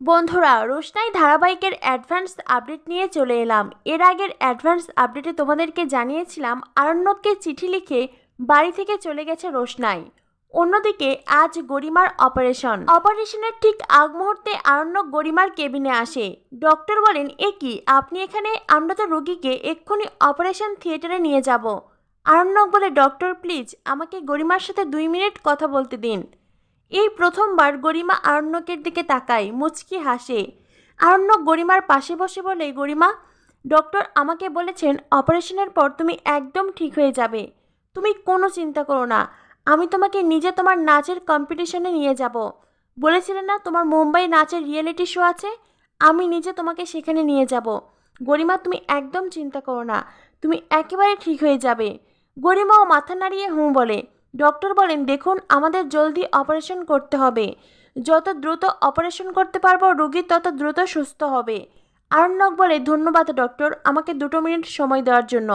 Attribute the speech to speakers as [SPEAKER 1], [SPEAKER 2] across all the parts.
[SPEAKER 1] বন্ধুরা, রোশনাই ধারাবাহিকের advance update নিয়ে চলে এলাম। এর আগের অ্যাডভান্স আপডেটে তোমাদেরকে জানিয়েছিলাম আরণ্যককে চিঠি লিখে বাড়ি থেকে চলে গেছে রোশনাই। অন্যদিকে আজ গরিমার অপারেশনের ঠিক আগ মুহূর্তে আরণ্যক গরিমার কেবিনে আসে। ডক্টর বলেন, এ কি আপনি এখানে? আমরা তো রোগীকে এক্ষুনি অপারেশন থিয়েটারে নিয়ে যাব। আরণ্যক বলে, ডক্টর প্লিজ আমাকে গরিমার সাথে 2 মিনিট কথা বলতে দিন। এই প্রথমবার গরিমা আরণ্যকের দিকে তাকায়, মুচকি হাসে। আরণ্যক গরিমার পাশে বসে বলে, গরিমা, ডক্টর আমাকে বলেছেন অপারেশনের পর তুমি একদম ঠিক হয়ে যাবে। তুমি কোনো চিন্তা করো না, আমি তোমাকে নিজে তোমার নাচের কম্পিটিশনে নিয়ে যাব। বলেছিলেন না তোমার মুম্বাই নাচের রিয়েলিটি শো আছে, আমি নিজে তোমাকে সেখানে নিয়ে যাব। গরিমা তুমি একদম চিন্তা করো না, তুমি একেবারে ঠিক হয়ে যাবে। গরিমাও মাথা নাড়িয়ে হুঁ বলে। ডক্টর বলেন, দেখুন আমাদের জলদি অপারেশন করতে হবে। যত দ্রুত অপারেশন করতে পারবো রোগী তত দ্রুত সুস্থ হবে। আরণ্যক বলে, ধন্যবাদ ডক্টর, আমাকে 2 মিনিট সময় দেওয়ার জন্য।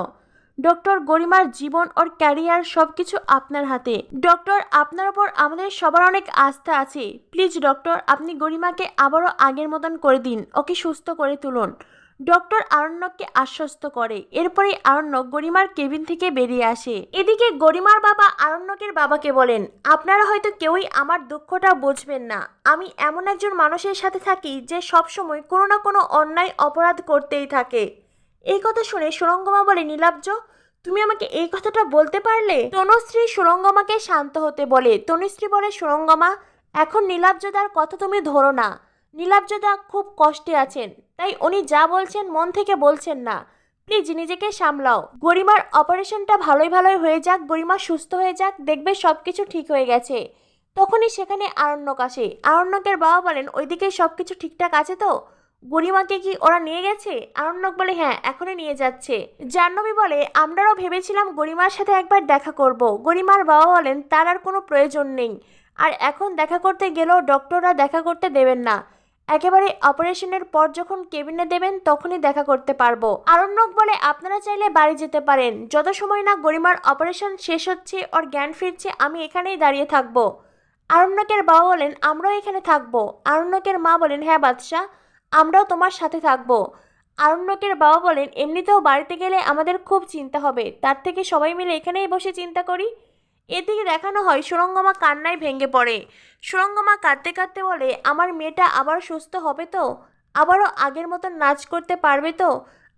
[SPEAKER 1] ডক্টর, গরিমার জীবন ওর ক্যারিয়ার সব কিছু আপনার হাতে। ডক্টর, আপনার ওপর আমাদের সবার অনেক আস্থা আছে। প্লিজ ডক্টর, আপনি গরিমাকে আবারও আগের মতন করে দিন, ওকে সুস্থ করে তুলুন। ডক্টর আরণ্যককে আশ্বস্ত করে। এরপরে আরণ্যক গরিমার কেবিন থেকে বেরিয়ে আসে। এদিকে গরিমার বাবা আরণ্যকের বাবাকে বলেন, আপনারা হয়তো কেউই আমার দুঃখটা বুঝবেন না। আমি এমন একজন মানুষের সাথে থাকি যে সবসময় কোনো না কোনো অন্যায় অপরাধ করতেই থাকে। এই কথা শুনে সুরঙ্গমা বলে, নীলাব্জ, তুমি আমাকে এই কথাটা বলতে পারলে? তনুশ্রী সুরঙ্গমাকে শান্ত হতে বলে। তনুশ্রী বলে, সুরঙ্গমা, এখন নীলাব্জদার কথা তুমি ধরো না। নীলাব্জদা খুব কষ্টে আছেন, তাই উনি যা বলছেন মন থেকে বলছেন না। প্লিজ নিজেকে সামলাও। গরিমার অপারেশনটা ভালোই হয়ে যাক, গরিমা সুস্থ হয়ে যাক, দেখবে সব কিছু ঠিক হয়ে গেছে। তখনই সেখানে আরণ্যক আসে। আরণ্যকের বাবা বলেন, ওইদিকে সব কিছু ঠিকঠাক আছে তো? গরিমাকে কি ওরা নিয়ে গেছে? আরণ্যক বলে, হ্যাঁ এখনই নিয়ে যাচ্ছে। জাহ্নবী বলে, আমরাও ভেবেছিলাম গরিমার সাথে একবার দেখা করব। গরিমার বাবা বলেন, তার আর কোনো প্রয়োজন নেই, আর এখন দেখা করতে গেলেও ডক্টররা দেখা করতে দেবেন না। একেবারে অপারেশনের পর যখন কেবিনে দেবেন তখনই দেখা করতে পারবো। আরণ্যক বলে, আপনারা চাইলে বাড়ি যেতে পারেন, যত সময় না গরিমার অপারেশন শেষ হচ্ছে ওর জ্ঞান ফিরছে আমি এখানেই দাঁড়িয়ে থাকবো। আরণ্যকের বাবা বলেন, আমরাও এখানে থাকবো। আরণ্যকের মা বলেন, হ্যাঁ বাদশা, আমরাও তোমার সাথে থাকবো। আরণ্যকের বাবা বলেন, এমনিতেও বাড়িতে গেলে আমাদের খুব চিন্তা হবে, তার থেকে সবাই মিলে এখানেই বসে চিন্তা করি। এদিকে দেখানো হয় সুরঙ্গমা কান্নায় ভেঙে পড়ে। সুরঙ্গমা কাঁদতে কাঁদতে বলে, আমার মেয়েটা আবার সুস্থ হবে তো? আবারও আগের মতন নাচ করতে পারবে তো?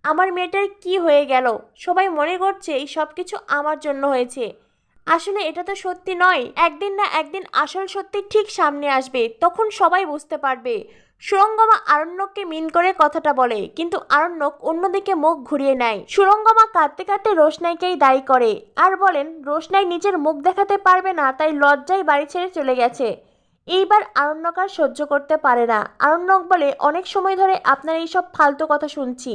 [SPEAKER 1] আমার মেয়েটার কি হয়ে গেল? সবাই মনে করছে এই সব কিছু আমার জন্য হয়েছে। আসলে এটা তো সত্যি নয়। একদিন না একদিন আসল সত্যি ঠিক সামনে আসবে, তখন সবাই বুঝতে পারবে। সুরঙ্গমা আরণ্যককে মিন করে কথাটা বলে, কিন্তু আরণ্যক অন্যদিকে মুখ ঘুরিয়ে নেয়। সুরঙ্গমা কাঁদতে কাঁদতে রোশনাইকেই দায়ী করে আর বলেন, রোশনাই নিজের মুখ দেখাতে পারবে না তাই লজ্জায় বাড়ি ছেড়ে চলে গেছে। এইবার আরণ্যক আর সহ্য করতে পারে না। আরণ্যক বলে, অনেক সময় ধরে আপনার এইসব ফালতু কথা শুনছি।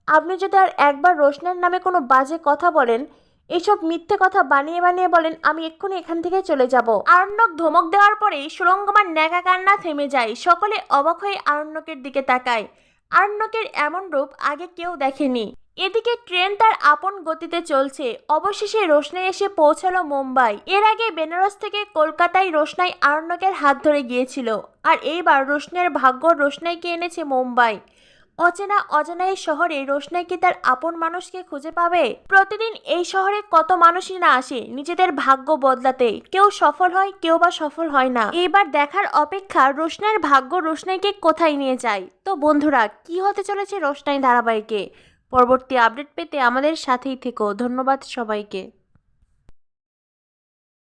[SPEAKER 1] আপনি যদি আর একবার রোশনাইয়ের নামে কোনো বাজে কথা বলেন, এইসব মিথ্যে কথা বানিয়ে বানিয়ে বলেন, আমি এক্ষুনি এখান থেকে চলে যাব। আরণ্যক ধমক দেওয়ার পরেই সুরঙ্গমার ন্যাকা কান্না থেমে যায়। সকলে অবাক হয়ে আরণ্যকের দিকে তাকায়। আরণ্যকের এমন রূপ আগে কেউ দেখেনি। এদিকে ট্রেন তার আপন গতিতে চলছে। অবশেষে রোশনাই এসে পৌঁছালো মুম্বাই। এর আগে বেনারস থেকে কলকাতায় রোশনাই আরণ্যকের হাত ধরে গিয়েছিল, আর এইবার রোশনাইয়ের ভাগ্য রোশনাইকে এনেছে মুম্বাই। অচেনা অজানা এই শহরে রোশনাই কি তার আপন মানুষকে খুঁজে পাবে? প্রতিদিন এই শহরে কত মানুষই না আসে নিজেদের ভাগ্য বদলাতে, কেউ সফল হয় কেউ বা সফল হয় না। এইবার দেখার অপেক্ষা রোশনাইয়ের ভাগ্য রোশনাইকে কোথায় নিয়ে যায়। তো বন্ধুরা, কি হতে চলেছে রোশনাই ধারাবাহিকে? পরবর্তী আপডেট পেতে আমাদের সাথেই থেকো। ধন্যবাদ সবাইকে।